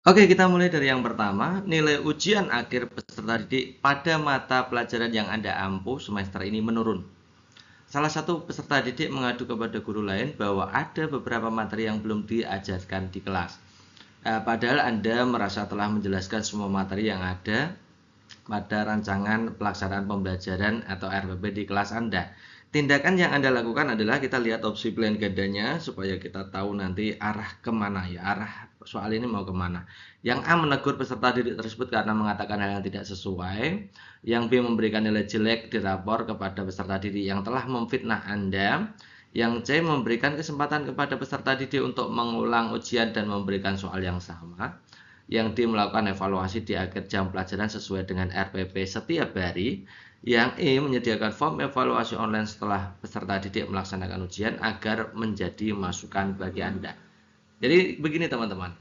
Oke, kita mulai dari yang pertama. Nilai ujian akhir peserta didik pada mata pelajaran yang Anda ampuh semester ini menurun. Salah satu peserta didik mengadu kepada guru lain bahwa ada beberapa materi yang belum diajarkan di kelas. Padahal Anda merasa telah menjelaskan semua materi yang ada pada rancangan pelaksanaan pembelajaran atau RPP di kelas Anda. Tindakan yang Anda lakukan adalah kita lihat opsi pilihan gandanya supaya kita tahu nanti arah kemana ya, arah soal ini mau kemana. Yang A menegur peserta didik tersebut karena mengatakan hal yang tidak sesuai. Yang B memberikan nilai jelek di rapor kepada peserta didik yang telah memfitnah Anda. Yang C memberikan kesempatan kepada peserta didik untuk mengulang ujian dan memberikan soal yang sama. Yang D melakukan evaluasi di akhir jam pelajaran sesuai dengan RPP setiap hari. Yang E menyediakan form evaluasi online setelah peserta didik melaksanakan ujian agar menjadi masukan bagi Anda. Jadi begini teman-teman.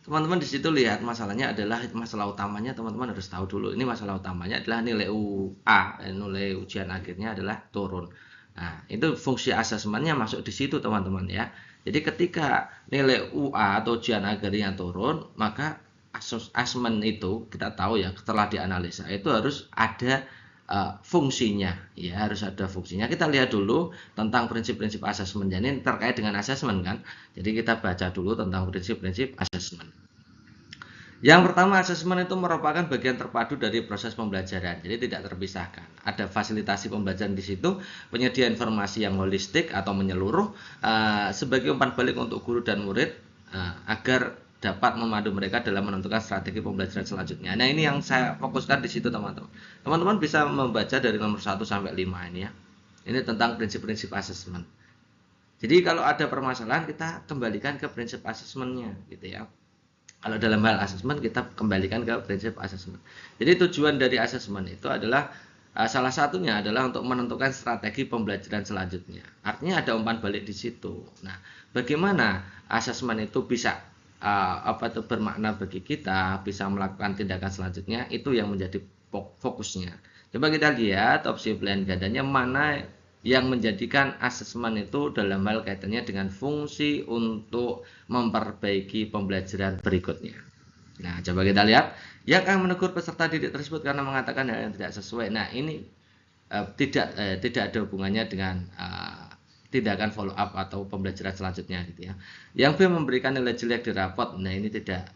Teman-teman di situ lihat masalahnya adalah masalah utamanya teman-teman harus tahu dulu. Ini masalah utamanya adalah nilai UA, nilai ujian akhirnya adalah turun. Nah, itu fungsi asesmennya masuk di situ teman-teman ya. Jadi ketika nilai UA atau ujian akhirnya turun, maka asesmen itu kita tahu ya setelah dianalisa itu harus ada fungsinya ya, harus ada fungsinya. Kita lihat dulu tentang prinsip-prinsip asesmen. Ini terkait dengan asesmen kan. Jadi kita baca dulu tentang prinsip-prinsip asesmen. Yang pertama, asesmen itu merupakan bagian terpadu dari proses pembelajaran, jadi tidak terpisahkan. Ada fasilitasi pembelajaran di situ, penyedia informasi yang holistik atau menyeluruh sebagai umpan balik untuk guru dan murid agar dapat memandu mereka dalam menentukan strategi pembelajaran selanjutnya. Nah, ini yang saya fokuskan di situ, teman-teman. Teman-teman bisa membaca dari nomor 1 sampai 5 ini ya. Ini tentang prinsip-prinsip asesmen. Jadi kalau ada permasalahan kita kembalikan ke prinsip asesmennya gitu ya. Kalau dalam hal asesmen kita kembalikan ke prinsip asesmen. Jadi tujuan dari asesmen itu adalah salah satunya adalah untuk menentukan strategi pembelajaran selanjutnya. Artinya ada umpan balik di situ. Nah, bagaimana asesmen itu bisa bermakna bagi kita, bisa melakukan tindakan selanjutnya, itu yang menjadi fokusnya. Coba kita lihat opsi pilihan gandanya mana yang menjadikan asesmen itu dalam hal kaitannya dengan fungsi untuk memperbaiki pembelajaran berikutnya. Nah, coba kita lihat yang akan menegur peserta didik tersebut karena mengatakan hal yang tidak sesuai. Nah, ini tidak ada hubungannya dengan tindakan follow up atau pembelajaran selanjutnya gitu ya. Yang B memberikan nilai jelek di rapot. Nah, ini tidak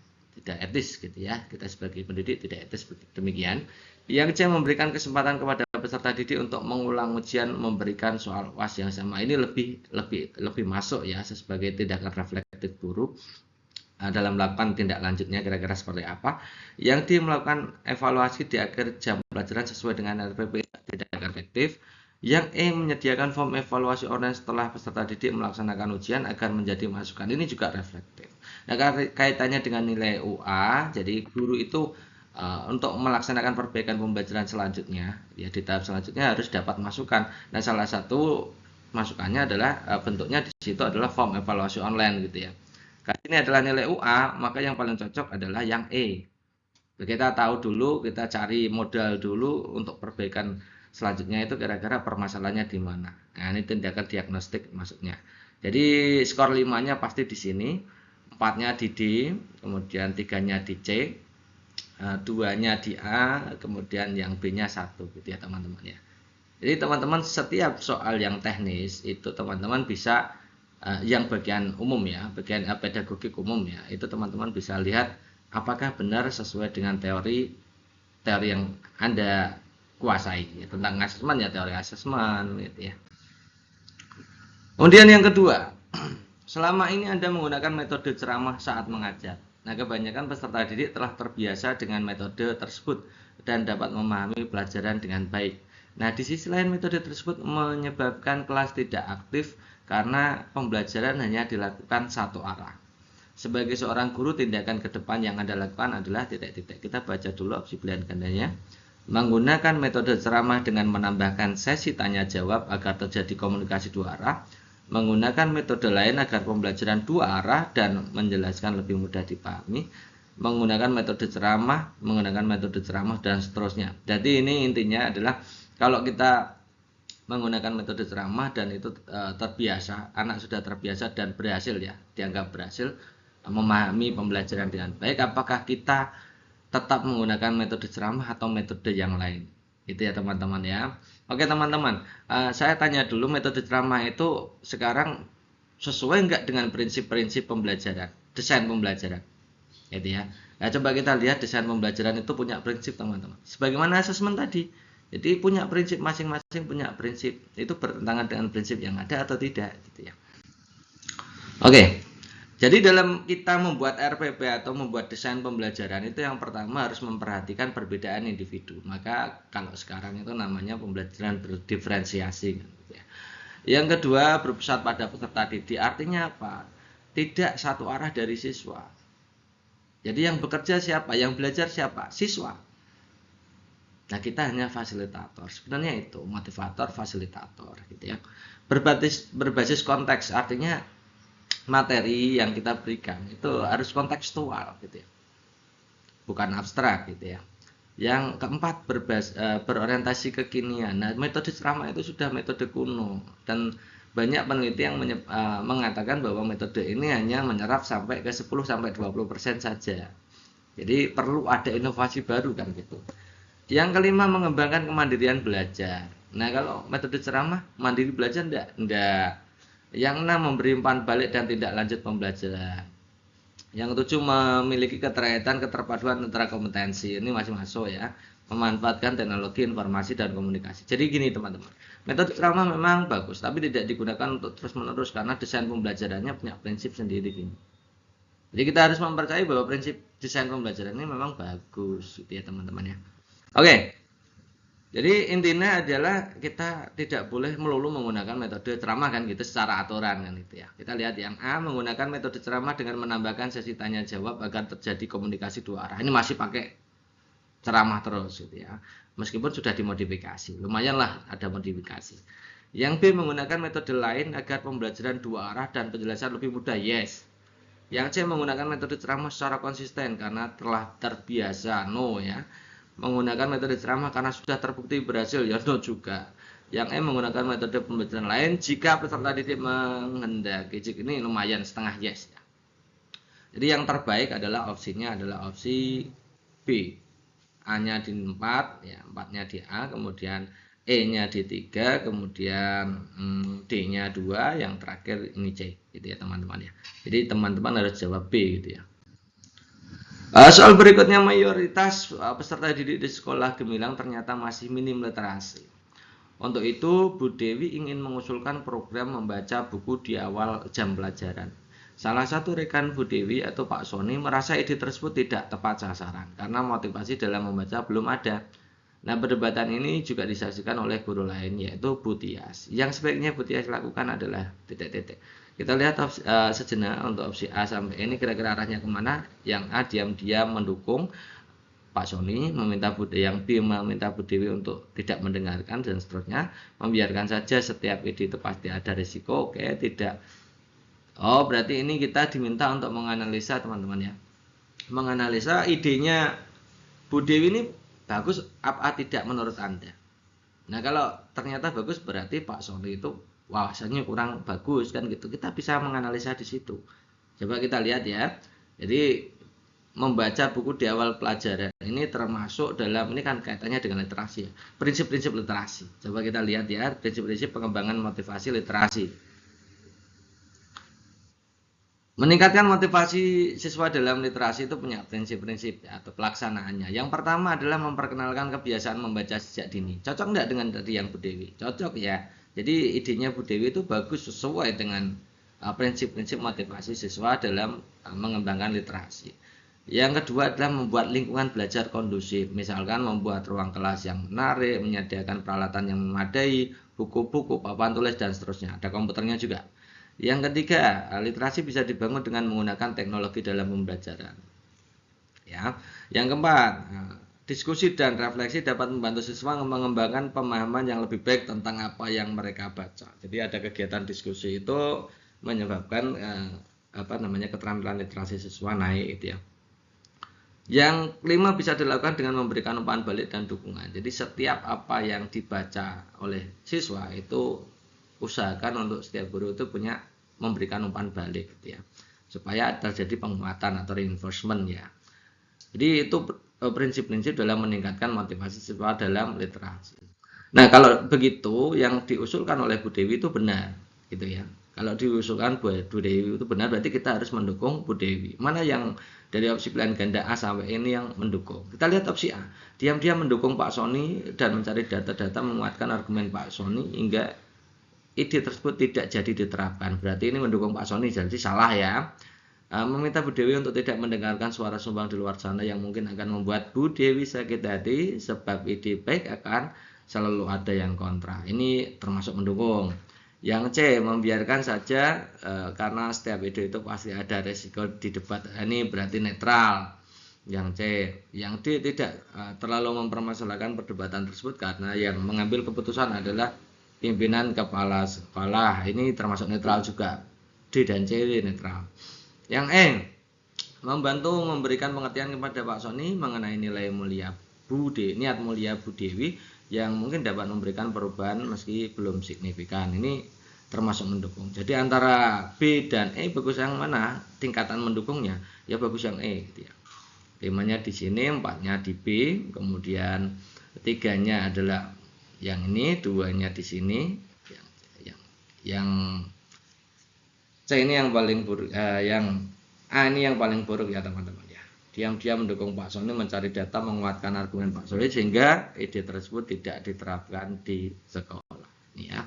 etis gitu ya. Kita sebagai pendidik tidak etis demikian. Yang C memberikan kesempatan kepada peserta didik untuk mengulang ujian memberikan soal UAS yang sama. Ini lebih masuk ya sebagai tindakan reflektif guru dalam melakukan tindak lanjutnya kira-kira seperti apa. Yang D melakukan evaluasi di akhir jam pelajaran sesuai dengan RPP tidak efektif. Yang E menyediakan form evaluasi online setelah peserta didik melaksanakan ujian agar menjadi masukan. Ini juga reflektif. Nah, kaitannya dengan nilai UA, jadi guru itu untuk melaksanakan perbaikan pembelajaran selanjutnya, ya di tahap selanjutnya harus dapat masukan. Nah, salah satu masukannya adalah bentuknya di situ adalah form evaluasi online gitu ya. Karena ini adalah nilai UA, maka yang paling cocok adalah yang E. Kita tahu dulu, kita cari modal dulu untuk perbaikan selanjutnya itu kira-kira permasalahannya di mana. Nah, ini tindakan diagnostik maksudnya. Jadi skor 5-nya pasti di sini, 4-nya di D, kemudian 3-nya di C, 2-nya di A, kemudian yang B-nya 1 gitu ya teman-teman ya. Jadi teman-teman setiap soal yang teknis itu teman-teman bisa yang bagian umum ya, bagian pedagogik umum ya, itu teman-teman bisa lihat apakah benar sesuai dengan teori yang Anda kuasai ya, tentang asesmen ya, teori asesmen gitu ya. Kemudian yang kedua, selama ini Anda menggunakan metode ceramah saat mengajar. Nah, kebanyakan peserta didik telah terbiasa dengan metode tersebut dan dapat memahami pelajaran dengan baik. Nah, di sisi lain metode tersebut menyebabkan kelas tidak aktif karena pembelajaran hanya dilakukan satu arah. Sebagai seorang guru, tindakan ke depan yang Anda lakukan adalah titik-titik. Kita baca dulu opsi pilihan gandanya. Menggunakan metode ceramah dengan menambahkan sesi tanya jawab agar terjadi komunikasi dua arah. Menggunakan metode lain agar pembelajaran dua arah dan menjelaskan lebih mudah dipahami. Menggunakan metode ceramah, dan seterusnya. Jadi ini intinya adalah kalau kita menggunakan metode ceramah dan itu terbiasa, anak sudah terbiasa dan berhasil ya, dianggap berhasil, memahami pembelajaran dengan baik, apakah kita tetap menggunakan metode ceramah atau metode yang lain. Itu ya teman-teman ya. Oke teman-teman, saya tanya dulu, metode ceramah itu sekarang sesuai nggak dengan prinsip-prinsip pembelajaran, desain pembelajaran, gitu ya. Nah, coba kita lihat desain pembelajaran itu punya prinsip teman-teman. Sebagaimana asesmen tadi, jadi punya prinsip masing-masing, punya prinsip, itu bertentangan dengan prinsip yang ada atau tidak, gitu ya. Oke, jadi dalam kita membuat RPP atau membuat desain pembelajaran itu yang pertama harus memperhatikan perbedaan individu. Maka kalau sekarang itu namanya pembelajaran berdiferensiasi, gitu ya. Yang kedua, berpusat pada peserta didik. Artinya apa? Tidak satu arah dari siswa. Jadi yang bekerja siapa? Yang belajar siapa? Siswa. Nah, kita hanya fasilitator. Sebenarnya itu motivator, fasilitator, gitu ya. Berbasis konteks, artinya materi yang kita berikan itu harus kontekstual, gitu ya. Bukan abstrak, gitu ya. Yang keempat, berorientasi kekinian. Nah, metode ceramah itu sudah metode kuno, dan banyak peneliti yang mengatakan bahwa metode ini hanya menyerap sampai ke 10-20% saja. Jadi perlu ada inovasi baru kan gitu. Yang kelima, mengembangkan kemandirian belajar. Nah, kalau metode ceramah mandiri belajar enggak. Yang enam, memberi umpan balik dan tindak lanjut pembelajaran. Yang ketujuh, memiliki keterpaduan antara kompetensi. Ini masih masuk ya. Memanfaatkan teknologi informasi dan komunikasi. Jadi gini teman-teman, metode ceramah memang bagus, tapi tidak digunakan untuk terus-menerus karena desain pembelajarannya punya prinsip sendiri gini. Jadi kita harus mempercayai bahwa prinsip desain pembelajaran ini memang bagus, gitu ya teman-teman ya. Oke, jadi intinya adalah kita tidak boleh melulu menggunakan metode ceramah kan gitu secara aturan kan gitu ya. Kita lihat yang A, menggunakan metode ceramah dengan menambahkan sesi tanya jawab agar terjadi komunikasi dua arah. Ini masih pakai ceramah terus gitu ya. Meskipun sudah dimodifikasi, lumayan lah ada modifikasi. Yang B, menggunakan metode lain agar pembelajaran dua arah dan penjelasan lebih mudah. Yes. Yang C, menggunakan metode ceramah secara konsisten karena telah terbiasa. No ya. Menggunakan metode ceramah karena sudah terbukti berhasil. Ya no juga. Yang E, menggunakan metode pembelajaran lain jika peserta didik menghendaki. Ini lumayan setengah yes ya. Jadi yang terbaik adalah opsinya adalah opsi B. A-nya di 4, ya 4-nya di A, kemudian E-nya di 3, kemudian D-nya 2, yang terakhir ini C, gitu ya teman-teman ya. Jadi teman-teman harus jawab B gitu ya. Soal berikutnya, mayoritas peserta didik di sekolah Gemilang ternyata masih minim literasi. Untuk itu, Bu Dewi ingin mengusulkan program membaca buku di awal jam pelajaran. Salah satu rekan Bu Dewi atau Pak Sony merasa ide tersebut tidak tepat sasaran karena motivasi dalam membaca belum ada. Nah, perdebatan ini juga disaksikan oleh guru lain yaitu Bu Tias. Yang sebaiknya Bu Tias lakukan adalah titik-titik. Kita lihat sejenak untuk opsi A sampai ini kira-kira arahnya kemana. Yang A diam-diam mendukung Pak Sony, yang B meminta Bu Dewi untuk tidak mendengarkan dan seterusnya, membiarkan saja setiap ide itu pasti ada risiko. Oke, tidak. Oh, berarti ini kita diminta untuk menganalisa teman-teman ya. Menganalisa idenya Bu Dewi ini bagus apa tidak menurut Anda. Nah, kalau ternyata bagus berarti Pak Sony itu wawasannya kurang bagus kan gitu. Kita bisa menganalisa di situ. Coba kita lihat ya. Jadi membaca buku di awal pelajaran ini termasuk dalam, ini kan kaitannya dengan literasi ya. Prinsip-prinsip literasi. Coba kita lihat ya, prinsip-prinsip pengembangan motivasi literasi. Meningkatkan motivasi siswa dalam literasi itu punya prinsip-prinsip ya, atau pelaksanaannya. Yang pertama adalah memperkenalkan kebiasaan membaca sejak dini. Cocok enggak dengan tadi yang Bu Dewi? Cocok ya. Jadi idenya Bu Dewi itu bagus, sesuai dengan prinsip-prinsip motivasi siswa dalam mengembangkan literasi. Yang kedua adalah membuat lingkungan belajar kondusif. Misalkan membuat ruang kelas yang menarik, menyediakan peralatan yang memadai, buku-buku, papan tulis dan seterusnya. Ada komputernya juga. Yang ketiga, literasi bisa dibangun dengan menggunakan teknologi dalam pembelajaran. Ya. Yang keempat, diskusi dan refleksi dapat membantu siswa mengembangkan pemahaman yang lebih baik tentang apa yang mereka baca. Jadi ada kegiatan diskusi itu menyebabkan keterampilan literasi siswa naik gitu ya. Yang kelima, bisa dilakukan dengan memberikan umpan balik dan dukungan. Jadi setiap apa yang dibaca oleh siswa itu usahakan untuk setiap guru itu memberikan umpan balik gitu ya. supaya terjadi penguatan atau reinforcement ya. Jadi itu prinsip-prinsip dalam meningkatkan motivasi siswa dalam literasi. Nah, kalau begitu yang diusulkan oleh Bu Dewi itu benar, gitu ya. Kalau diusulkan Bu Dewi itu benar, berarti kita harus mendukung Bu Dewi. Mana yang dari opsi pilihan ganda A sampai ini yang mendukung? Kita lihat opsi A. Diam-diam mendukung Pak Sony dan mencari data-data menguatkan argumen Pak Sony hingga ide tersebut tidak jadi diterapkan. Berarti ini mendukung Pak Sony, jadi salah ya. Meminta Bu Dewi untuk tidak mendengarkan suara sumbang di luar sana yang mungkin akan membuat Bu Dewi sakit hati, sebab ide baik akan selalu ada yang kontra. Ini termasuk mendukung. Yang C, membiarkan saja karena setiap ide itu pasti ada resiko di debat. Ini berarti netral. Yang C, yang D, tidak terlalu mempermasalahkan perdebatan tersebut karena yang mengambil keputusan adalah pimpinan kepala sekolah. Ini termasuk netral juga. D dan C netral. Yang E, membantu memberikan pengertian kepada Pak Sony mengenai nilai mulia niat mulia Bu Dewi yang mungkin dapat memberikan perubahan meski belum signifikan. Ini termasuk mendukung. Jadi antara B dan E bagus yang mana? Tingkatan mendukungnya ya bagus yang E gitu ya. 5-nya di sini, 4-nya di B, kemudian 3-nya adalah yang ini, 2-nya di sini, yang C ini yang paling buruk, yang A ini yang paling buruk ya teman-teman ya. Diam-diam mendukung Pak Sony mencari data menguatkan argumen Pak Sony sehingga ide tersebut tidak diterapkan di sekolah. Ini ya.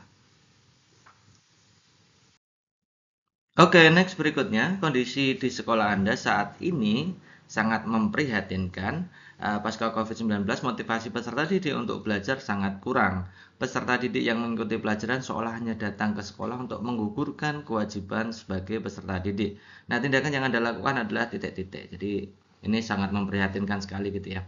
Oke, next berikutnya, kondisi di sekolah Anda saat ini sangat memprihatinkan. Pasca COVID-19, motivasi peserta didik untuk belajar sangat kurang. Peserta didik yang mengikuti pelajaran seolah hanya datang ke sekolah untuk menggugurkan kewajiban sebagai peserta didik. Nah, tindakan yang Anda lakukan adalah titik-titik. Jadi, ini sangat memprihatinkan sekali gitu ya.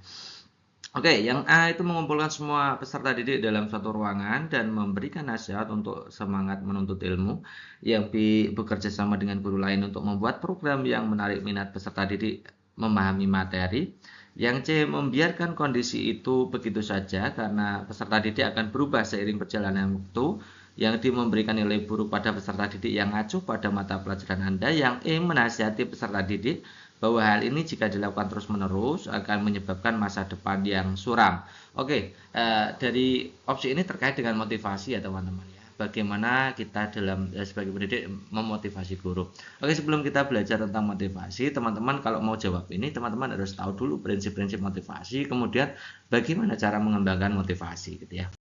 Oke, yang A itu mengumpulkan semua peserta didik dalam satu ruangan dan memberikan nasihat untuk semangat menuntut ilmu. Yang B, bekerja sama dengan guru lain untuk membuat program yang menarik minat peserta didik memahami materi. Yang C, membiarkan kondisi itu begitu saja karena peserta didik akan berubah seiring perjalanan waktu. Yang D, memberikan nilai buruk pada peserta didik yang ngacu pada mata pelajaran Anda. Yang E, menasihati peserta didik bahwa hal ini jika dilakukan terus-menerus akan menyebabkan masa depan yang suram. Oke, dari opsi ini terkait dengan motivasi ya teman-teman ya. Bagaimana kita dalam sebagai pendidik memotivasi guru. Oke, sebelum kita belajar tentang motivasi, teman-teman kalau mau jawab ini, teman-teman harus tahu dulu prinsip-prinsip motivasi, kemudian bagaimana cara mengembangkan motivasi gitu ya.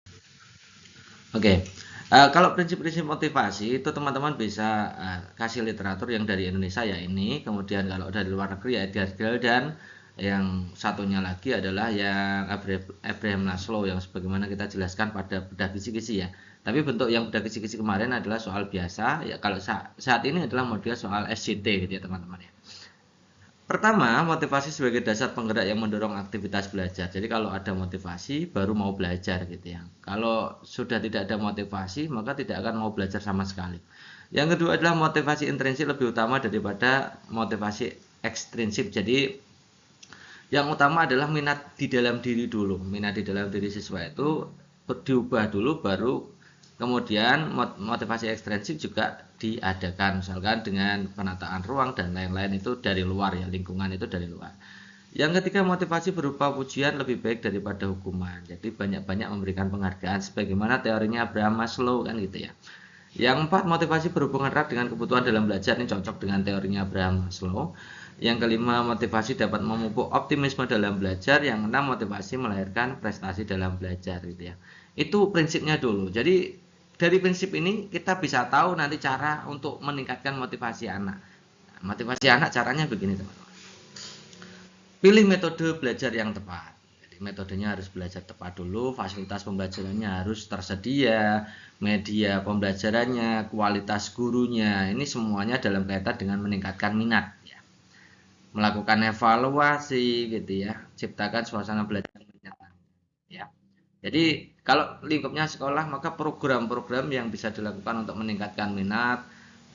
Oke. Kalau prinsip-prinsip motivasi itu teman-teman bisa kasih literatur yang dari Indonesia ya ini, kemudian kalau dari luar negeri ya Edgar Gell, dan yang satunya lagi adalah yang Abraham Maslow yang sebagaimana kita jelaskan pada bedah kisi-kisi ya. Tapi bentuk yang bedah kisi-kisi kemarin adalah soal biasa ya, kalau saat ini adalah model soal SCT gitu ya teman-teman ya. Pertama, motivasi sebagai dasar penggerak yang mendorong aktivitas belajar. Jadi kalau ada motivasi, baru mau belajar gitu ya. Kalau sudah tidak ada motivasi, maka tidak akan mau belajar sama sekali. Yang kedua adalah motivasi intrinsik lebih utama daripada motivasi ekstrinsik. Jadi yang utama adalah minat di dalam diri dulu. Minat di dalam diri siswa itu diubah dulu, baru kemudian motivasi ekstrinsik juga diadakan, misalkan dengan penataan ruang dan lain-lain itu dari luar ya, lingkungan itu dari luar. Yang ketiga, motivasi berupa pujian lebih baik daripada hukuman. Jadi banyak-banyak memberikan penghargaan sebagaimana teorinya Abraham Maslow kan gitu ya. Yang empat, motivasi berhubungan erat dengan kebutuhan dalam belajar, ini cocok dengan teorinya Abraham Maslow. Yang kelima, motivasi dapat memupuk optimisme dalam belajar. Yang enam, motivasi melahirkan prestasi dalam belajar gitu ya. Itu prinsipnya dulu. Jadi dari prinsip ini kita bisa tahu nanti cara untuk meningkatkan motivasi anak. Motivasi anak caranya begini teman-teman. Pilih metode belajar yang tepat. Jadi metodenya harus belajar tepat dulu, fasilitas pembelajarannya harus tersedia, media pembelajarannya, kualitas gurunya, ini semuanya dalam kaitan dengan meningkatkan minat ya. Melakukan evaluasi gitu ya, ciptakan suasana belajar menyenangkan ya. Jadi kalau lingkupnya sekolah, maka program-program yang bisa dilakukan untuk meningkatkan minat,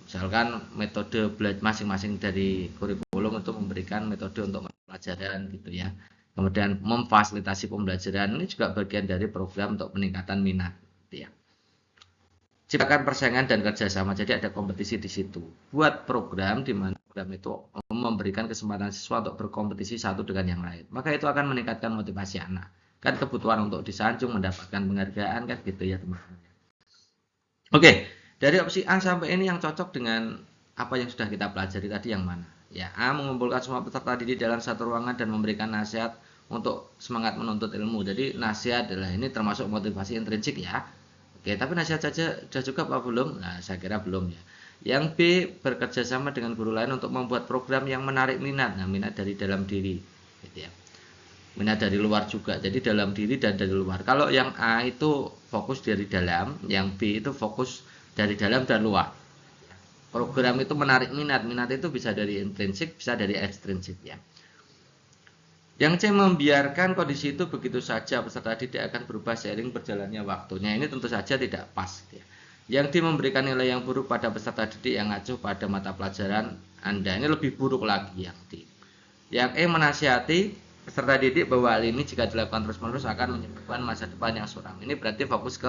misalkan metode belajar masing-masing dari kurikulum untuk memberikan metode untuk pelajaran gitu ya. Kemudian memfasilitasi pembelajaran, ini juga bagian dari program untuk peningkatan minat gitu ya. Ciptakan persaingan dan kerjasama, jadi ada kompetisi di situ. Buat program di mana program itu memberikan kesempatan siswa untuk berkompetisi satu dengan yang lain. Maka itu akan meningkatkan motivasi anak. Kan kebutuhan untuk disanjung, mendapatkan penghargaan kan gitu ya teman-teman. Oke, dari opsi A sampai ini yang cocok dengan apa yang sudah kita pelajari tadi yang mana? Ya, A mengumpulkan semua peserta didik dalam satu ruangan dan memberikan nasihat untuk semangat menuntut ilmu. Jadi nasihat adalah ini termasuk motivasi intrinsik ya. Oke, tapi nasihat saja sudah cukup apa belum? Nah, saya kira belum ya. Yang B, bekerja sama dengan guru lain untuk membuat program yang menarik minat. Nah, minat dari dalam diri, gitu ya. Minat dari luar juga. Jadi dalam diri dan dari luar. Kalau yang A itu fokus dari dalam, yang B itu fokus dari dalam dan luar. Program itu menarik minat. Minat itu bisa dari intrinsik, bisa dari ekstrinsik ya. Yang C, membiarkan kondisi itu begitu saja, peserta didik akan berubah seiring berjalannya waktunya. Ini tentu saja tidak pas ya. Yang D, memberikan nilai yang buruk pada peserta didik yang acuh pada mata pelajaran Anda. Ini lebih buruk lagi yang D. Yang E, menasihati peserta didik bahwa hal ini jika dilakukan terus-menerus akan menyebabkan masa depan yang suram. Ini berarti fokus ke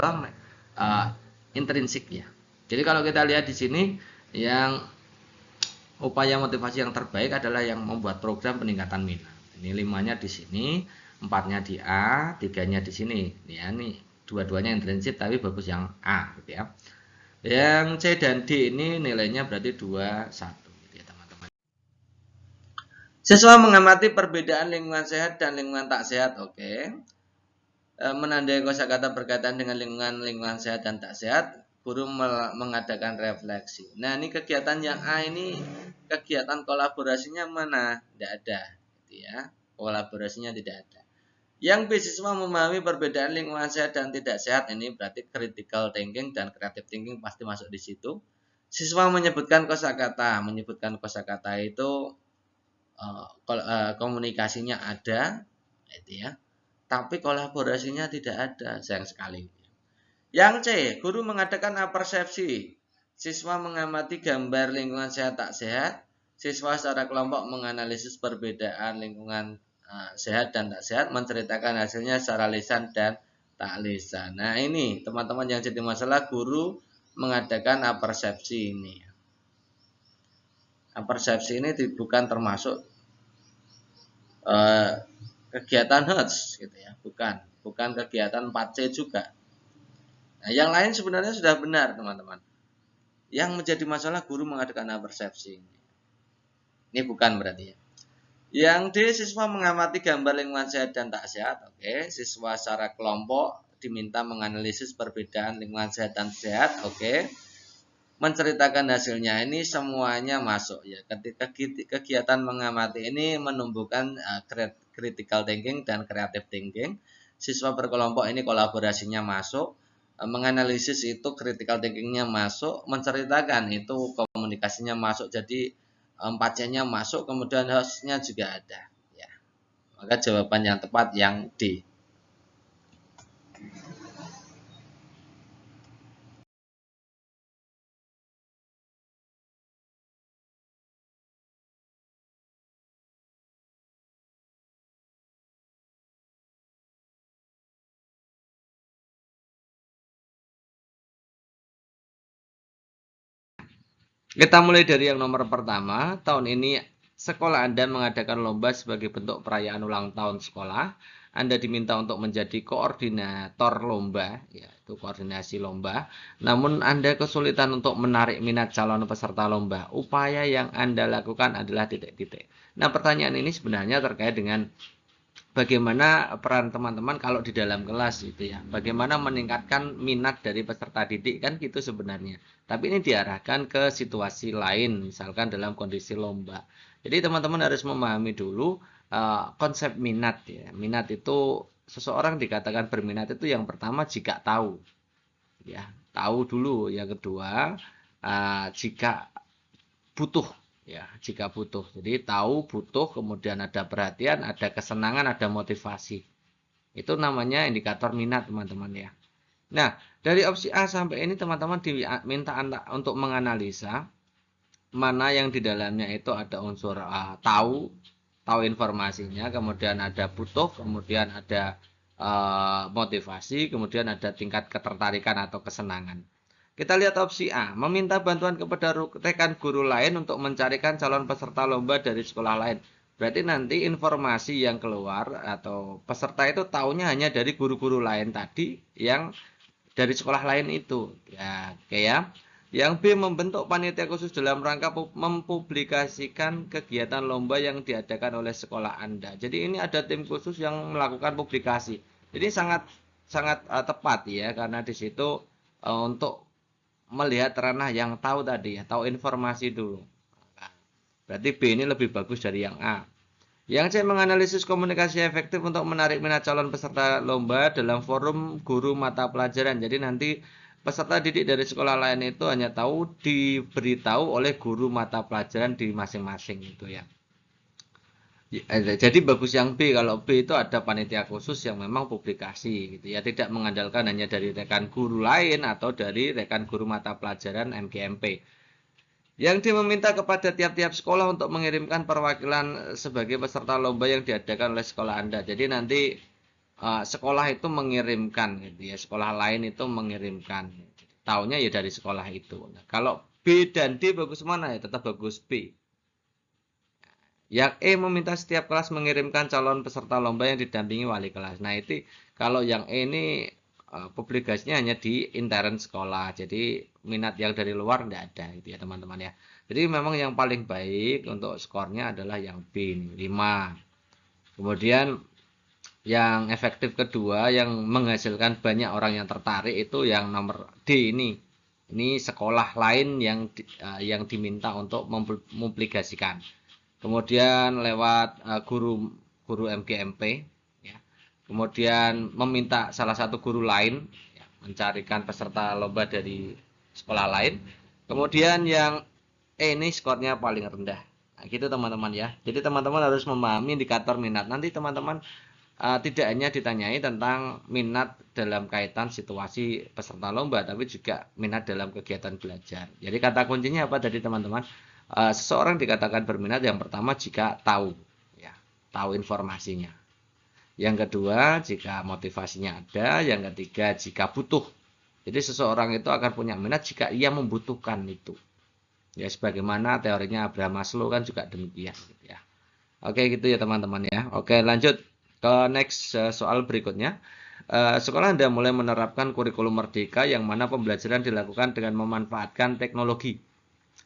intrinsik ya. Jadi kalau kita lihat di sini, yang upaya motivasi yang terbaik adalah yang membuat program peningkatan minat. Ini 5-nya di sini, 4-nya di A, 3-nya di sini. Ya, ini dua-duanya intrinsik tapi bagus yang A gitu ya. Yang C dan D ini nilainya berarti 2, 1 gitu ya teman-teman. Siswa mengamati perbedaan lingkungan sehat dan lingkungan tak sehat. Oke. Menandai kosakata berkaitan dengan lingkungan sehat dan tak sehat, guru mengadakan refleksi. Nah, ini kegiatan yang A ini kegiatan kolaborasinya mana? Tidak ada, gitu ya. Kolaborasinya tidak ada. Yang B, siswa memahami perbedaan lingkungan sehat dan tidak sehat. Ini berarti critical thinking dan creative thinking pasti masuk di situ. Siswa menyebutkan kosakata. Menyebutkan kosakata itu komunikasinya ada, gitu ya. Tapi kolaborasinya tidak ada, sayang sekali. Yang C, guru mengadakan apersepsi. Siswa mengamati gambar lingkungan sehat tak sehat. Siswa secara kelompok menganalisis perbedaan lingkungan sehat dan tak sehat, menceritakan hasilnya secara lisan dan tak lisan. Nah, ini teman-teman yang jadi masalah, guru mengadakan apersepsi ini. Apersepsi ini bukan termasuk kegiatan HERTS gitu ya, bukan kegiatan 4C juga. Nah, yang lain sebenarnya sudah benar teman-teman. Yang menjadi masalah guru mengadakan apersepsi ini. Ini bukan berarti ya. Yang D, siswa mengamati gambar lingkungan sehat dan tak sehat. Oke, siswa secara kelompok diminta menganalisis perbedaan lingkungan sehat dan sehat. Oke. Menceritakan hasilnya, ini semuanya masuk ya. Ketika kegiatan mengamati ini menumbuhkan critical thinking dan creative thinking. Siswa berkelompok ini kolaborasinya masuk, menganalisis itu critical thinkingnya masuk, menceritakan itu komunikasinya masuk. Jadi 4C-nya masuk, kemudian hostnya juga ada ya. Maka jawaban yang tepat yang D. Kita mulai dari yang nomor pertama. Tahun ini sekolah Anda mengadakan lomba sebagai bentuk perayaan ulang tahun sekolah. Anda diminta untuk menjadi koordinator lomba, yaitu koordinasi lomba. Namun Anda kesulitan untuk menarik minat calon peserta lomba. Upaya yang Anda lakukan adalah titik-titik. Nah, pertanyaan ini sebenarnya terkait dengan bagaimana peran teman-teman kalau di dalam kelas gitu ya. Bagaimana meningkatkan minat dari peserta didik kan gitu sebenarnya. Tapi ini diarahkan ke situasi lain, misalkan dalam kondisi lomba. Jadi teman-teman harus memahami dulu konsep minat ya. Minat itu seseorang dikatakan berminat itu yang pertama jika tahu. Ya, tahu dulu. Yang kedua, jika butuh. Ya, jika butuh. Jadi tahu, butuh, kemudian ada perhatian, ada kesenangan, ada motivasi. Itu namanya indikator minat, teman-teman ya. Nah, dari opsi A sampai ini teman-teman diminta untuk menganalisa mana yang di dalamnya itu ada unsur tahu informasinya, kemudian ada butuh, kemudian ada motivasi, kemudian ada tingkat ketertarikan atau kesenangan. Kita lihat opsi A, meminta bantuan kepada rekan guru lain untuk mencarikan calon peserta lomba dari sekolah lain. Berarti nanti informasi yang keluar atau peserta itu taunya hanya dari guru-guru lain tadi yang dari sekolah lain itu. Ya, oke ya. Yang B, membentuk panitia khusus dalam rangka mempublikasikan kegiatan lomba yang diadakan oleh sekolah Anda. Jadi ini ada tim khusus yang melakukan publikasi. Jadi sangat sangat tepat ya, karena di situ untuk melihat ranah yang tahu tadi ya, tahu informasi dulu. Nah, berarti B ini lebih bagus dari yang A. Yang C, menganalisis komunikasi efektif untuk menarik minat calon peserta lomba dalam forum guru mata pelajaran. Jadi nanti peserta didik dari sekolah lain itu hanya tahu diberitahu oleh guru mata pelajaran di masing-masing itu ya. Jadi bagus yang B, kalau B itu ada panitia khusus yang memang publikasi gitu ya, tidak mengandalkan hanya dari rekan guru lain atau dari rekan guru mata pelajaran MGMP. Yang D, meminta kepada tiap-tiap sekolah untuk mengirimkan perwakilan sebagai peserta lomba yang diadakan oleh sekolah Anda. Jadi nanti sekolah itu mengirimkan gitu ya, sekolah lain itu mengirimkan. Taunya ya dari sekolah itu. Nah, kalau B dan D bagus mana ya? Tetap bagus B. Yang E, meminta setiap kelas mengirimkan calon peserta lomba yang didampingi wali kelas. Nah, itu kalau yang E ini publikasinya hanya di intern sekolah. Jadi minat yang dari luar tidak ada gitu ya teman-teman ya. Jadi memang yang paling baik untuk skornya adalah yang B, 5. Kemudian yang efektif kedua yang menghasilkan banyak orang yang tertarik itu yang nomor D ini. Ini sekolah lain yang diminta untuk mempublikasikan. Kemudian lewat guru MGMP ya. Kemudian meminta salah satu guru lain ya, mencarikan peserta lomba dari sekolah lain. Kemudian yang ini skornya paling rendah. Nah, gitu teman-teman ya. Jadi teman-teman harus memahami indikator minat. Nanti teman-teman tidak hanya ditanyai tentang minat dalam kaitan situasi peserta lomba, tapi juga minat dalam kegiatan belajar. Jadi kata kuncinya apa tadi teman-teman? Seseorang dikatakan berminat yang pertama jika tahu, ya, tahu informasinya. Yang kedua jika motivasinya ada. Yang ketiga jika butuh. Jadi seseorang itu akan punya minat jika ia membutuhkan itu. Ya, sebagaimana teorinya Abraham Maslow kan juga demikian. Gitu ya. Oke gitu ya teman-teman ya. Oke lanjut ke next soal berikutnya. Sekolah Anda mulai menerapkan kurikulum merdeka yang mana pembelajaran dilakukan dengan memanfaatkan teknologi.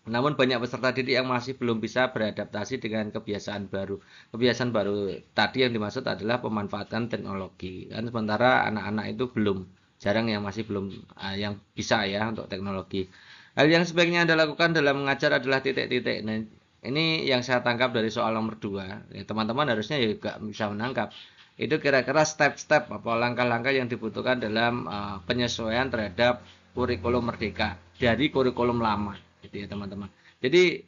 Namun banyak peserta didik yang masih belum bisa beradaptasi dengan kebiasaan baru. Kebiasaan baru tadi yang dimaksud adalah pemanfaatan teknologi. Kan sementara anak-anak itu belum, jarang yang masih belum yang bisa ya untuk teknologi. Hal yang sebaiknya Anda lakukan dalam mengajar adalah titik-titik. Nah, ini yang saya tangkap dari soal nomor 2. Ya, teman-teman harusnya juga bisa menangkap. Itu kira-kira step-step apa langkah-langkah yang dibutuhkan dalam penyesuaian terhadap kurikulum merdeka dari kurikulum lama. Gitu ya teman-teman. Jadi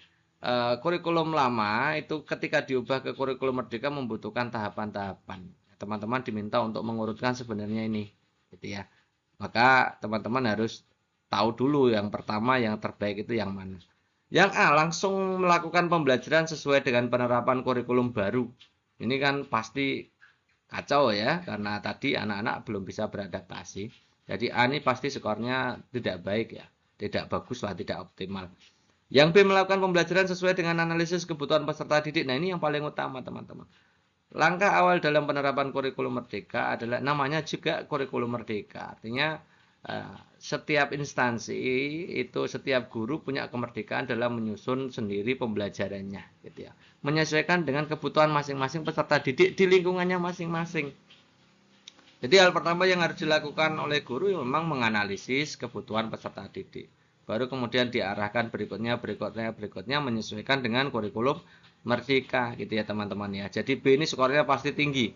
kurikulum lama itu ketika diubah ke kurikulum merdeka membutuhkan tahapan-tahapan. Teman-teman diminta untuk mengurutkan sebenarnya ini, gitu ya. Maka teman-teman harus tahu dulu yang pertama yang terbaik itu yang mana. Yang A, langsung melakukan pembelajaran sesuai dengan penerapan kurikulum baru. Ini kan pasti kacau ya, karena tadi anak-anak belum bisa beradaptasi. Jadi A ini pasti skornya tidak baik ya. Tidak bagus lah, tidak optimal. Yang B, melakukan pembelajaran sesuai dengan analisis kebutuhan peserta didik. Nah ini yang paling utama teman-teman. Langkah awal dalam penerapan kurikulum merdeka adalah namanya juga kurikulum merdeka. Artinya setiap instansi itu setiap guru punya kemerdekaan dalam menyusun sendiri pembelajarannya gitu ya. Menyesuaikan dengan kebutuhan masing-masing peserta didik di lingkungannya masing-masing. Jadi hal pertama yang harus dilakukan oleh guru memang menganalisis kebutuhan peserta didik. Baru kemudian diarahkan berikutnya menyesuaikan dengan kurikulum merdeka gitu ya teman-teman ya. Jadi B ini skornya pasti tinggi.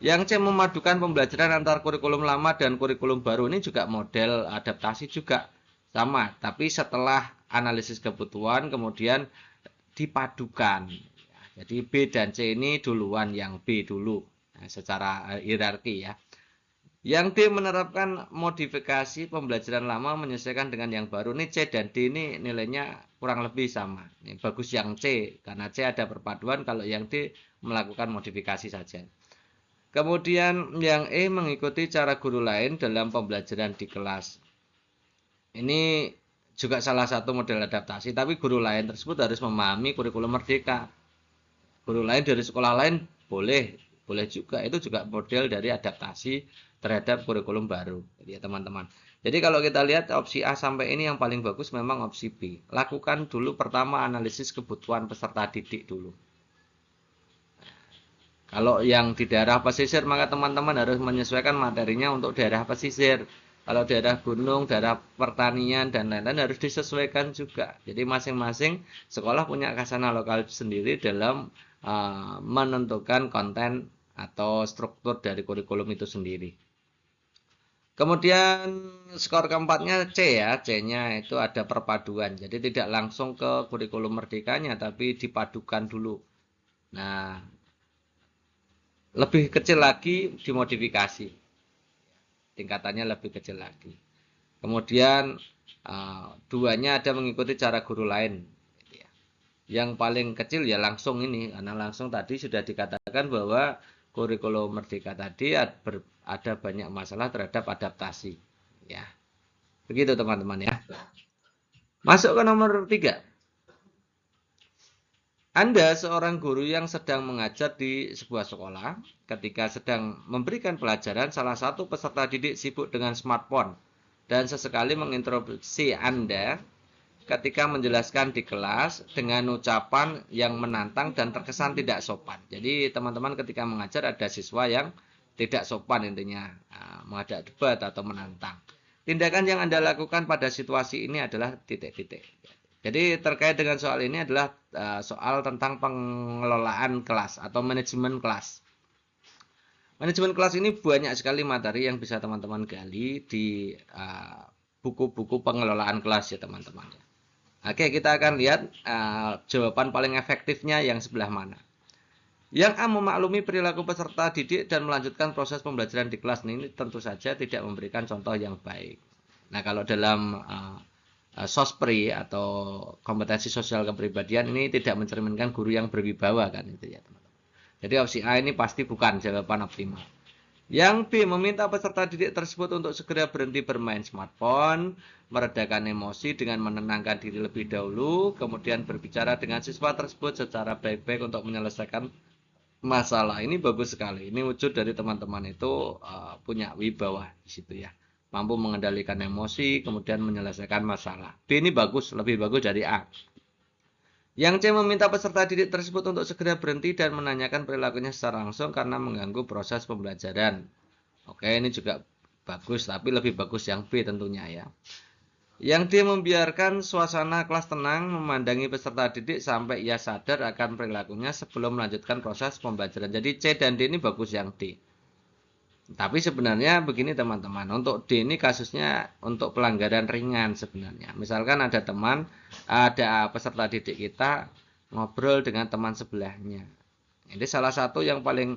Yang C, memadukan pembelajaran antar kurikulum lama dan kurikulum baru. Ini juga model adaptasi juga sama, tapi setelah analisis kebutuhan kemudian dipadukan. Jadi B dan C ini duluan, yang B dulu secara hierarki ya. Yang D, menerapkan modifikasi pembelajaran lama menyesuaikan dengan yang baru. Ini C dan D ini nilainya kurang lebih sama. Ini bagus yang C karena C ada perpaduan, kalau yang D melakukan modifikasi saja. Kemudian yang E, mengikuti cara guru lain dalam pembelajaran di kelas. Ini juga salah satu model adaptasi, tapi guru lain tersebut harus memahami kurikulum merdeka. Guru lain dari sekolah lain boleh juga, itu juga model dari adaptasi terhadap kurikulum baru. Jadi ya teman-teman. Jadi kalau kita lihat opsi A sampai ini yang paling bagus memang opsi B. Lakukan dulu pertama analisis kebutuhan peserta didik dulu. Kalau yang di daerah pesisir maka teman-teman harus menyesuaikan materinya untuk daerah pesisir. Kalau daerah gunung, daerah pertanian dan lain-lain harus disesuaikan juga. Jadi masing-masing sekolah punya khasanah lokal sendiri dalam menentukan konten atau struktur dari kurikulum itu sendiri. Kemudian skor keempatnya C ya, C-nya itu ada perpaduan. Jadi tidak langsung ke kurikulum merdekanya tapi dipadukan dulu. Nah, lebih kecil lagi dimodifikasi. Tingkatannya lebih kecil lagi. Kemudian duanya ada mengikuti cara guru lain. Yang paling kecil ya langsung ini, karena langsung tadi sudah dikatakan bahwa kurikulum merdeka tadi ada banyak masalah terhadap adaptasi. Ya, begitu teman-teman ya. Masuk ke nomor 3. Anda seorang guru yang sedang mengajar di sebuah sekolah, ketika sedang memberikan pelajaran, salah satu peserta didik sibuk dengan smartphone dan sesekali menginterupsi Anda ketika menjelaskan di kelas dengan ucapan yang menantang dan terkesan tidak sopan. Jadi teman-teman ketika mengajar ada siswa yang tidak sopan intinya, mengajak debat atau menantang. Tindakan yang Anda lakukan pada situasi ini adalah titik-titik. Jadi terkait dengan soal ini adalah soal tentang pengelolaan kelas atau manajemen kelas. Manajemen kelas ini banyak sekali materi yang bisa teman-teman gali di buku-buku pengelolaan kelas ya teman-teman. Oke, kita akan lihat jawaban paling efektifnya yang sebelah mana. Yang A, memaklumi perilaku peserta didik dan melanjutkan proses pembelajaran di kelas. Ini tentu saja tidak memberikan contoh yang baik. Nah, kalau dalam sospri atau kompetensi sosial kepribadian ini tidak mencerminkan guru yang berwibawa kan itu ya teman-teman. Jadi opsi A ini pasti bukan jawaban optimal. Yang B, meminta peserta didik tersebut untuk segera berhenti bermain smartphone, meredakan emosi dengan menenangkan diri lebih dahulu, kemudian berbicara dengan siswa tersebut secara baik-baik untuk menyelesaikan masalah. Ini bagus sekali. Ini wujud dari teman-teman itu punya wibawa di situ ya. Mampu mengendalikan emosi, kemudian menyelesaikan masalah. B ini bagus, lebih bagus dari A. Yang C, meminta peserta didik tersebut untuk segera berhenti dan menanyakan perilakunya secara langsung karena mengganggu proses pembelajaran. Oke, ini juga bagus, tapi lebih bagus yang B tentunya ya. Yang D, membiarkan suasana kelas tenang, memandangi peserta didik sampai ia sadar akan perilakunya sebelum melanjutkan proses pembelajaran. Jadi C dan D ini bagus yang D. Tapi sebenarnya begini teman-teman, untuk D ini kasusnya untuk pelanggaran ringan sebenarnya. Misalkan ada peserta didik kita ngobrol dengan teman sebelahnya. Ini salah satu yang paling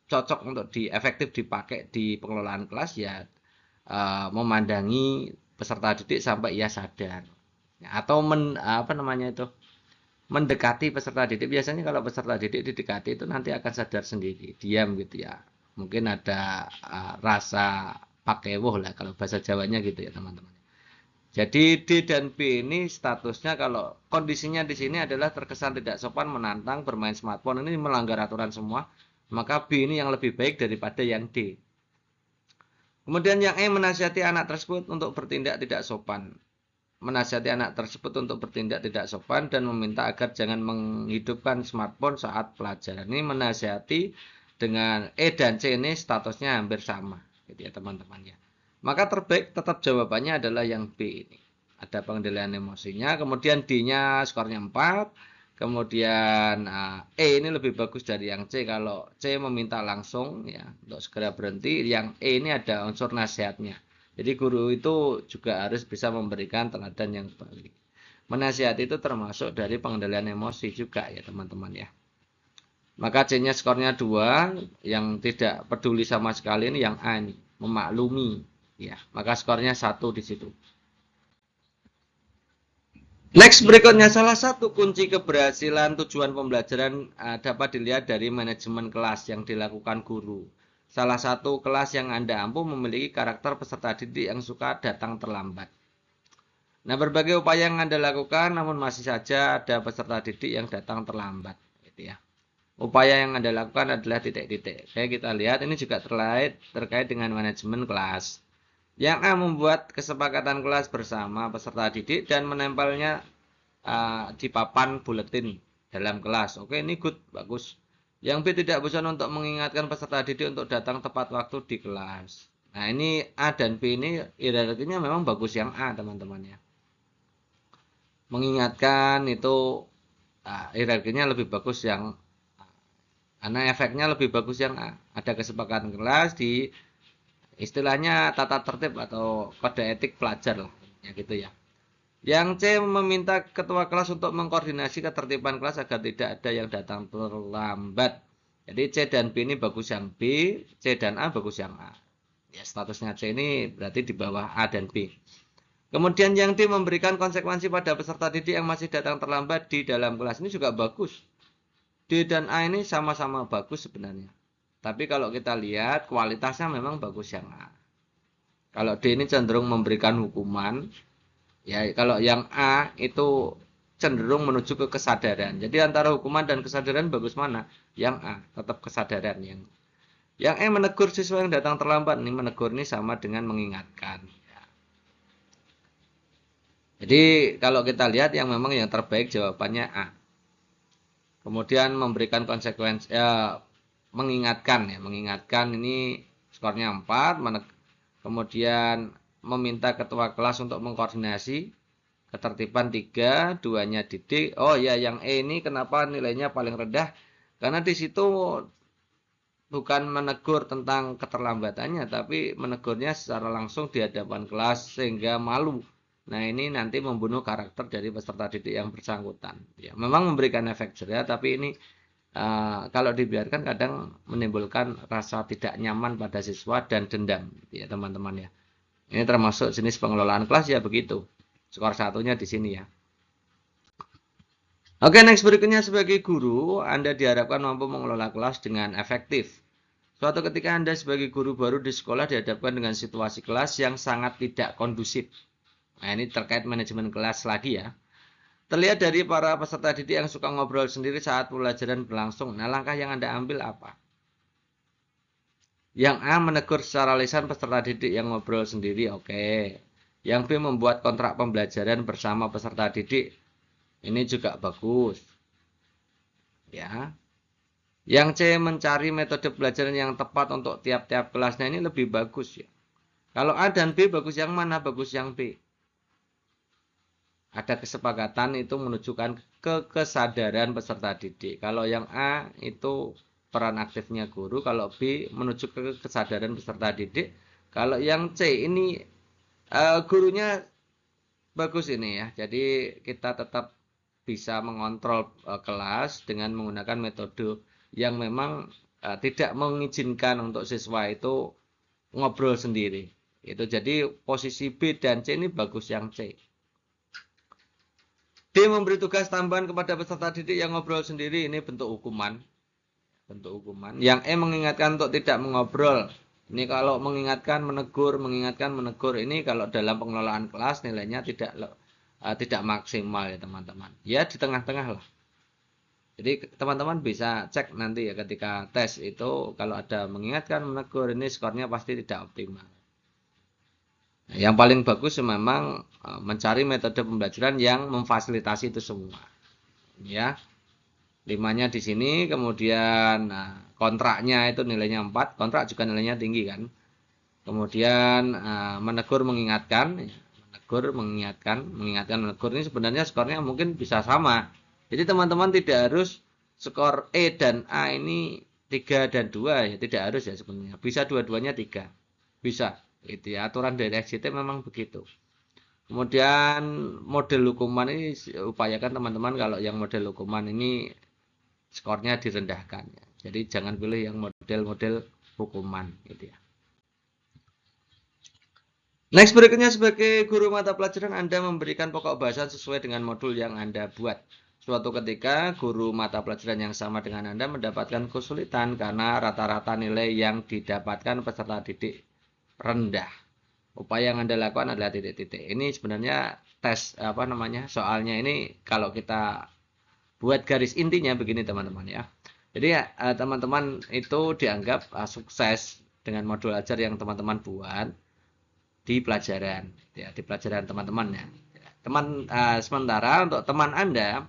cocok untuk efektif dipakai di pengelolaan kelas ya, memandangi peserta didik sampai ia sadar. Atau mendekati peserta didik. Biasanya kalau peserta didik didekati itu nanti akan sadar sendiri, diam gitu ya. Mungkin ada rasa pakewuh lah kalau bahasa Jawanya gitu ya teman-teman. Jadi D dan B ini statusnya kalau kondisinya di sini adalah terkesan tidak sopan, menantang, bermain smartphone, ini melanggar aturan semua. Maka B ini yang lebih baik daripada yang D. Kemudian yang E, menasihati anak tersebut untuk bertindak tidak sopan. Menasihati anak tersebut untuk bertindak tidak sopan dan meminta agar jangan menghidupkan smartphone saat pelajaran. Ini menasihati dengan E dan C ini statusnya hampir sama gitu ya teman-teman ya. Maka terbaik tetap jawabannya adalah yang B ini. Ada pengendalian emosinya, kemudian D-nya skornya 4, kemudian E ini lebih bagus dari yang C. Kalau C meminta langsung ya untuk segera berhenti, yang E ini ada unsur nasihatnya. Jadi guru itu juga harus bisa memberikan teladan yang baik. Menasihati itu termasuk dari pengendalian emosi juga ya teman-teman ya. Maka C-nya skornya 2, yang tidak peduli sama sekali ini yang A ini, memaklumi ya. Maka skornya 1 di situ. Next berikutnya, salah satu kunci keberhasilan tujuan pembelajaran dapat dilihat dari manajemen kelas yang dilakukan guru. salah satu kelas yang Anda ampu memiliki karakter peserta didik yang suka datang terlambat. Nah, berbagai upaya yang Anda lakukan, namun masih saja ada peserta didik yang datang terlambat. Gitu ya. Upaya yang Anda lakukan adalah titik-titik. Oke, kita lihat ini juga terkait dengan manajemen kelas. Yang A, membuat kesepakatan kelas bersama peserta didik dan menempelnya di papan buletin dalam kelas. Oke, ini good, bagus. Yang B, tidak bosan untuk mengingatkan peserta didik untuk datang tepat waktu di kelas. Nah, ini A dan B ini hierarkinya memang bagus yang A, teman-teman ya. Mengingatkan itu hierarkinya lebih bagus yang A. Karena efeknya lebih bagus yang A. Ada kesepakatan kelas di istilahnya tata tertib atau kode etik pelajar lah, ya gitu ya. Yang C, meminta ketua kelas untuk mengkoordinasi ketertiban kelas agar tidak ada yang datang terlambat. Jadi C dan B ini bagus yang B, C dan A bagus yang A. Ya, statusnya C ini berarti di bawah A dan B. Kemudian yang D, memberikan konsekuensi pada peserta didik yang masih datang terlambat di dalam kelas. Ini juga bagus. D dan A ini sama-sama bagus sebenarnya. Tapi kalau kita lihat kualitasnya memang bagus yang A. Kalau D ini cenderung memberikan hukuman. Ya, kalau yang A itu cenderung menuju ke kesadaran. Jadi antara hukuman dan kesadaran bagus mana? Yang A, tetap kesadaran. Yang E, menegur siswa yang datang terlambat. Ini menegur ini sama dengan mengingatkan. Jadi kalau kita lihat yang memang yang terbaik jawabannya A. Kemudian memberikan konsekuensi, mengingatkan ya, mengingatkan ini skornya 4, kemudian meminta ketua kelas untuk mengkoordinasi ketertiban 3, 2-nya didik. Oh ya, yang E ini kenapa nilainya paling rendah? Karena di situ bukan menegur tentang keterlambatannya, tapi menegurnya secara langsung di hadapan kelas sehingga malu. Nah, ini nanti membunuh karakter dari peserta didik yang bersangkutan. Ya, memang memberikan efek jerah, tapi ini kalau dibiarkan kadang menimbulkan rasa tidak nyaman pada siswa dan dendam, ya teman-teman ya. Ini termasuk jenis pengelolaan kelas ya begitu. Skor satunya di sini ya. Oke, next berikutnya sebagai guru, Anda diharapkan mampu mengelola kelas dengan efektif. Suatu ketika Anda sebagai guru baru di sekolah dihadapkan dengan situasi kelas yang sangat tidak kondusif. Nah, ini terkait manajemen kelas lagi ya. Terlihat dari para peserta didik yang suka ngobrol sendiri saat pelajaran berlangsung. Nah, langkah yang Anda ambil apa? Yang A, menegur secara lisan peserta didik yang ngobrol sendiri, oke. Yang B, membuat kontrak pembelajaran bersama peserta didik. Ini juga bagus. Ya. Yang C, mencari metode pelajaran yang tepat untuk tiap-tiap kelas. Nah, ini lebih bagus ya. Kalau A dan B bagus yang mana? Bagus yang B. Ada kesepakatan itu menunjukkan kesadaran peserta didik. Kalau yang A itu peran aktifnya guru, kalau B menuju ke kesadaran peserta didik. Kalau yang C ini gurunya bagus ini ya. Jadi kita tetap bisa mengontrol kelas dengan menggunakan metode yang memang tidak mengizinkan untuk siswa itu ngobrol sendiri. Itu jadi posisi B dan C ini bagus yang C. D, memberi tugas tambahan kepada peserta didik yang ngobrol sendiri, ini bentuk hukuman. Bentuk hukuman. Yang E, mengingatkan untuk tidak mengobrol. Ini kalau mengingatkan, menegur, ini kalau dalam pengelolaan kelas nilainya tidak maksimal ya teman-teman. Ya di tengah-tengah lah. Jadi teman-teman bisa cek nanti ya ketika tes itu kalau ada mengingatkan, menegur, ini skornya pasti tidak optimal. Yang paling bagus memang mencari metode pembelajaran yang memfasilitasi itu semua. Ya. 5-nya di sini, kemudian kontraknya itu nilainya 4, kontrak juga nilainya tinggi kan. Kemudian menegur, mengingatkan, menegur ini sebenarnya skornya mungkin bisa sama. Jadi teman-teman tidak harus skor E dan A ini 3 dan 2 ya, tidak harus ya sebenarnya. Bisa dua-duanya 3. Bisa. Itu ya, aturan dari SJT memang begitu. Kemudian model hukuman ini upayakan teman-teman kalau yang model hukuman ini skornya direndahkan ya. Jadi jangan pilih yang model-model hukuman gitu ya. Next berikutnya sebagai guru mata pelajaran Anda memberikan pokok bahasan sesuai dengan modul yang Anda buat. suatu ketika guru mata pelajaran yang sama dengan Anda mendapatkan kesulitan karena rata-rata nilai yang didapatkan peserta didik rendah. Upaya yang Anda lakukan adalah titik-titik. Ini sebenarnya tes soalnya ini kalau kita buat garis intinya begini teman-teman ya. Jadi teman-teman itu dianggap sukses dengan modul ajar yang teman-teman buat di pelajaran ya, di pelajaran teman-teman ya. Sementara untuk teman Anda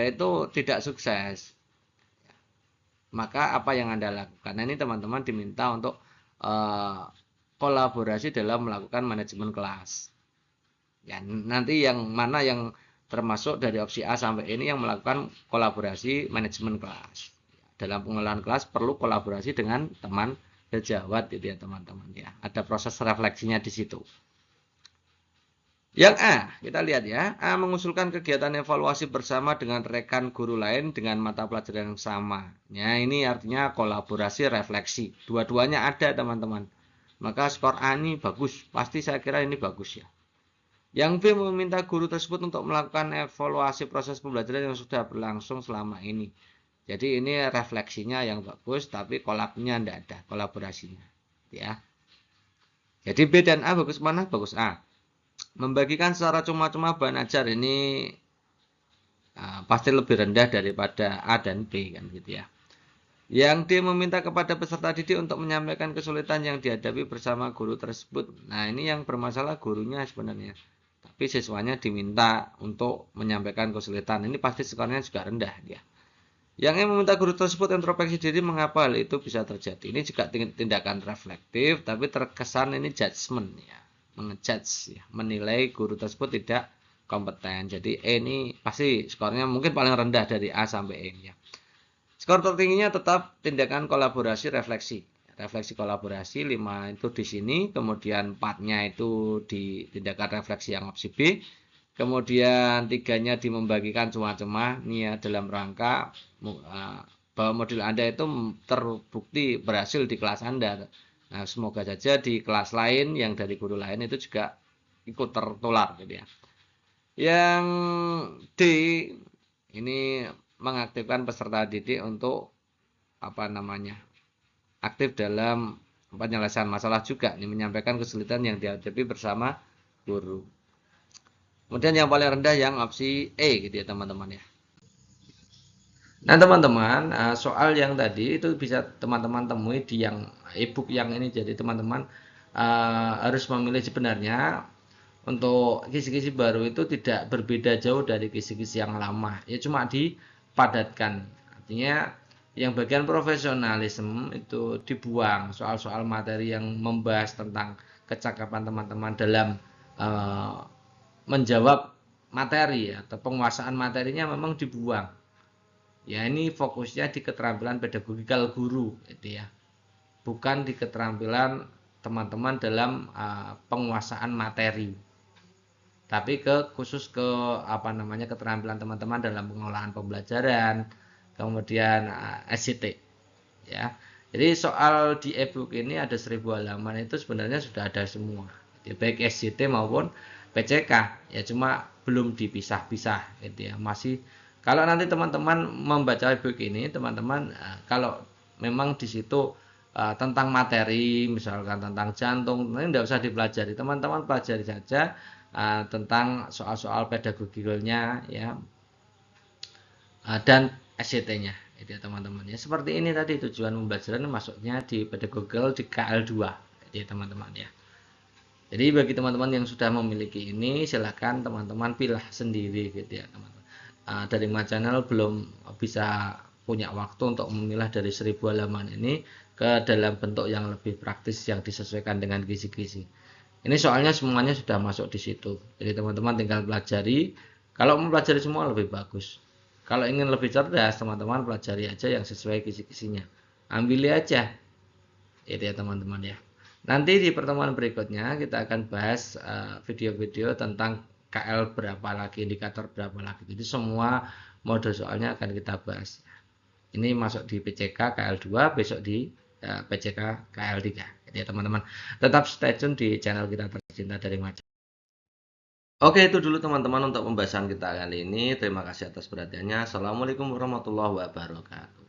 itu tidak sukses. Maka apa yang Anda lakukan? Nah, ini teman-teman diminta untuk kolaborasi dalam melakukan manajemen kelas. Ya, nanti yang mana yang termasuk dari opsi A sampai ini yang melakukan kolaborasi manajemen kelas. Dalam pengelolaan kelas perlu kolaborasi dengan teman sejawat gitu ya teman-teman ya. Ada proses refleksinya di situ. Yang A, kita lihat ya. A mengusulkan kegiatan evaluasi bersama dengan rekan guru lain dengan mata pelajaran yang sama. Ya, ini artinya kolaborasi refleksi. Dua-duanya ada, teman-teman. Maka skor A ini bagus. Pasti saya kira ini bagus ya. Yang B meminta guru tersebut untuk melakukan evaluasi proses pembelajaran yang sudah berlangsung selama ini. Jadi ini refleksinya yang bagus, tapi kolabnya tidak ada, kolaborasinya. Ya. Jadi B dan A bagus mana? Bagus A. Membagikan secara cuma-cuma bahan ajar ini pasti lebih rendah daripada A dan B kan gitu ya. Yang D meminta kepada peserta didik untuk menyampaikan kesulitan yang dihadapi bersama guru tersebut. Nah, ini yang bermasalah gurunya sebenarnya. Tapi siswanya diminta untuk menyampaikan kesulitan. Ini pasti skornya juga rendah dia. Yang E meminta guru tersebut introspeksi diri mengapa hal itu bisa terjadi. Ini juga tindakan reflektif tapi terkesan ini judgement ya. Mengejudge ya, menilai guru tersebut tidak kompeten. Jadi E ini pasti skornya mungkin paling rendah dari A sampai E ya. Skor tertingginya tetap tindakan kolaborasi refleksi. Refleksi kolaborasi 5 itu di sini, kemudian 4-nya itu di tindakan refleksi yang opsi B. Kemudian 3-nya di membagikan cuma-cuma ini ya dalam rangka bahwa modul Anda itu terbukti berhasil di kelas Anda. Nah, semoga saja di kelas lain yang dari guru lain itu juga ikut tertular gitu ya. Yang D ini mengaktifkan peserta didik untuk aktif dalam penyelesaian masalah juga. Ini menyampaikan kesulitan yang dihadapi bersama guru. Kemudian yang paling rendah yang opsi E gitu ya teman-teman ya. Nah teman-teman, soal yang tadi itu bisa teman-teman temui di yang e-book yang ini. Jadi teman-teman harus memilih sebenarnya untuk kisi-kisi baru itu tidak berbeda jauh dari kisi-kisi yang lama. Ya cuma dipadatkan. Artinya yang bagian profesionalisme itu dibuang. Soal-soal materi yang membahas tentang kecakapan teman-teman dalam menjawab materi atau penguasaan materinya memang dibuang. Ya ini fokusnya di keterampilan pedagogikal guru gitu ya. Bukan di keterampilan teman-teman dalam penguasaan materi. Tapi khusus ke keterampilan teman-teman dalam pengelolaan pembelajaran, kemudian SCT ya. Jadi soal di e-book ini ada 1000 halaman itu sebenarnya sudah ada semua. Jadi, baik SCT maupun PCK ya cuma belum dipisah-pisah gitu ya. Masih kalau nanti teman-teman membaca e-book ini, teman-teman kalau memang di situ tentang materi, misalkan tentang jantung, ini tidak usah dipelajari. Teman-teman pelajari saja tentang soal-soal pedagogikalnya ya dan SCT-nya. Itu ya teman-teman ya. Seperti ini tadi tujuan pembelajaran masuknya di pedagogikal di KL2. Jadi teman-teman ya. Jadi bagi teman-teman yang sudah memiliki ini, silakan teman-teman pilih sendiri gitu ya teman-teman. Dari My Channel belum bisa punya waktu untuk memilah dari 1000 halaman ini ke dalam bentuk yang lebih praktis yang disesuaikan dengan kisi-kisi. Ini soalnya semuanya sudah masuk di situ. Jadi teman-teman tinggal pelajari. Kalau mempelajari semua lebih bagus. Kalau ingin lebih cerdas, teman-teman pelajari aja yang sesuai kisi-kisinya. Ambil aja. Itu ya teman-teman ya. Nanti di pertemuan berikutnya kita akan bahas video-video tentang KL berapa lagi, indikator berapa lagi. Jadi semua mode soalnya akan kita bahas. Ini masuk di PCK KL2, besok di PCK KL3. Jadi teman-teman tetap stay tune di channel kita tercinta dari Maja. Oke, itu dulu teman-teman untuk pembahasan kita kali ini. Terima kasih atas perhatiannya. Assalamualaikum warahmatullahi wabarakatuh.